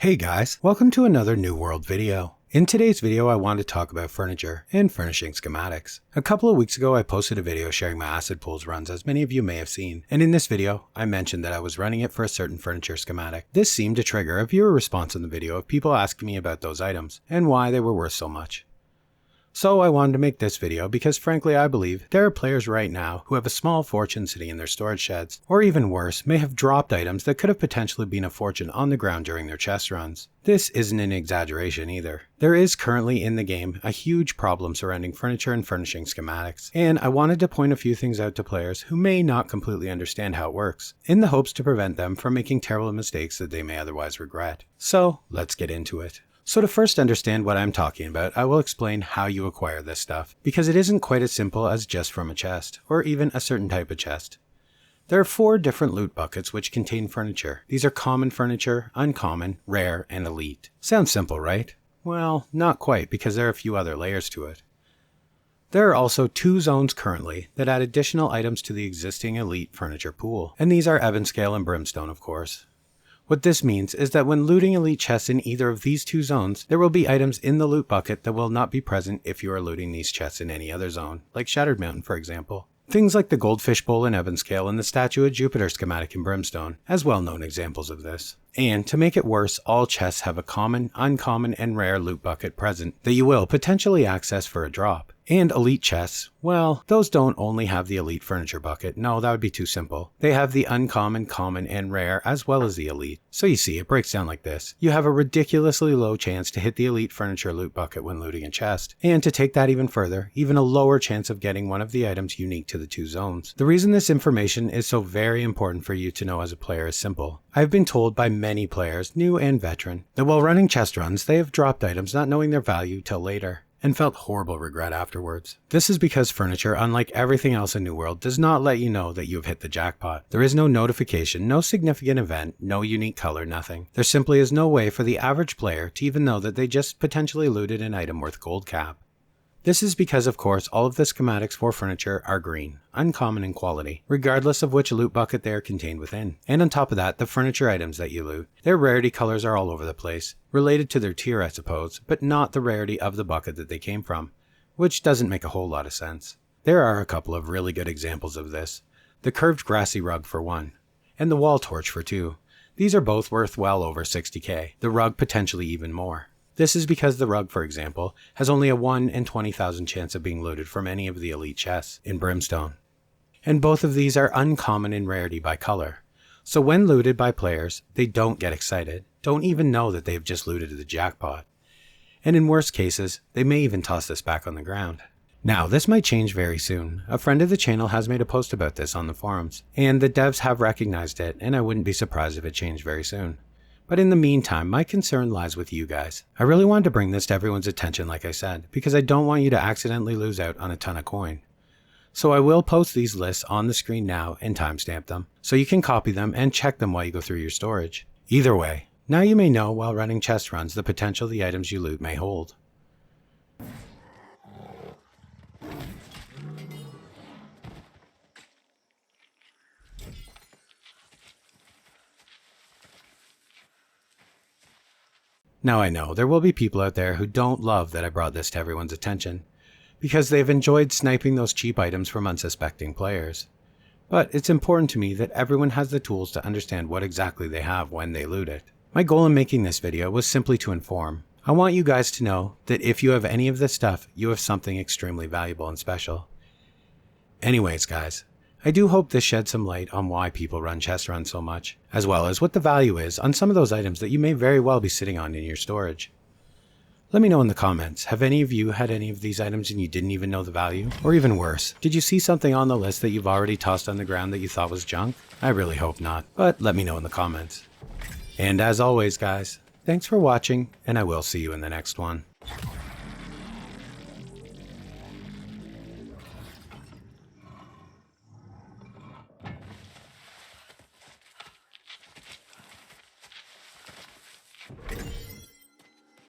Hey guys, welcome to another New World video. In today's video I want to talk about furniture and furnishing schematics. A couple of weeks ago I posted a video sharing my acid pools runs, as many of you may have seen, and in this video I mentioned that I was running it for a certain furniture schematic. This seemed to trigger a viewer response in the video of people asking me about those items and why they were worth so much. So I wanted to make this video because frankly I believe there are players right now who have a small fortune sitting in their storage sheds, or even worse, may have dropped items that could have potentially been a fortune on the ground during their chest runs. This isn't an exaggeration either. There is currently in the game a huge problem surrounding furniture and furnishing schematics, and I wanted to point a few things out to players who may not completely understand how it works, in the hopes to prevent them from making terrible mistakes that they may otherwise regret. So let's get into it. So to first understand what I'm talking about, I will explain how you acquire this stuff, because it isn't quite as simple as just from a chest, or even a certain type of chest. There are 4 different loot buckets which contain furniture. These are common furniture, uncommon, rare, and elite. Sounds simple, right? Well, not quite, because there are a few other layers to it. There are also 2 zones currently that add additional items to the existing elite furniture pool, and these are Evanscale and Brimstone, of course. What this means is that when looting elite chests in either of these 2 zones, there will be items in the loot bucket that will not be present if you are looting these chests in any other zone, like Shattered Mountain for example. Things like the Goldfish Bowl in Evanscale and the Statue of Jupiter schematic in Brimstone, as well-known examples of this. And to make it worse, all chests have a common, uncommon, and rare loot bucket present that you will potentially access for a drop. And elite chests, well, those don't only have the elite furniture bucket, no, that would be too simple. They have the uncommon, common, and rare as well as the elite. So you see, it breaks down like this. You have a ridiculously low chance to hit the elite furniture loot bucket when looting a chest. And to take that even further, even a lower chance of getting one of the items unique to the 2 zones. The reason this information is so very important for you to know as a player is simple. I've been told by many players, new and veteran, that while running chest runs, they have dropped items not knowing their value till later, and felt horrible regret afterwards. This is because furniture, unlike everything else in New World, does not let you know that you have hit the jackpot. There is no notification, no significant event, no unique color, nothing. There simply is no way for the average player to even know that they just potentially looted an item worth gold cap. This is because, of course, all of the schematics for furniture are green, uncommon in quality, regardless of which loot bucket they are contained within. And on top of that, the furniture items that you loot, their rarity colors are all over the place, related to their tier I suppose, but not the rarity of the bucket that they came from, which doesn't make a whole lot of sense. There are a couple of really good examples of this. The curved grassy rug for 1, and the wall torch for 2. These are both worth well over 60k, the rug potentially even more. This is because the rug, for example, has only a 1 in 20,000 chance of being looted from any of the elite chests in Brimstone. And both of these are uncommon in rarity by color. So when looted by players, they don't get excited, don't even know that they've just looted the jackpot. And in worst cases, they may even toss this back on the ground. Now, this might change very soon. A friend of the channel has made a post about this on the forums, and the devs have recognized it, and I wouldn't be surprised if it changed very soon. But in the meantime, my concern lies with you guys. I really wanted to bring this to everyone's attention, like I said, because I don't want you to accidentally lose out on a ton of coin. So I will post these lists on the screen now and timestamp them, so you can copy them and check them while you go through your storage. Either way, now you may know while running chest runs the potential the items you loot may hold. Now I know, there will be people out there who don't love that I brought this to everyone's attention, because they've enjoyed sniping those cheap items from unsuspecting players. But it's important to me that everyone has the tools to understand what exactly they have when they loot it. My goal in making this video was simply to inform. I want you guys to know that if you have any of this stuff, you have something extremely valuable and special. Anyways guys, I do hope this sheds some light on why people run chest runs so much, as well as what the value is on some of those items that you may very well be sitting on in your storage. Let me know in the comments, have any of you had any of these items and you didn't even know the value? Or even worse, did you see something on the list that you've already tossed on the ground that you thought was junk? I really hope not, but let me know in the comments. And as always guys, thanks for watching, and I will see you in the next one.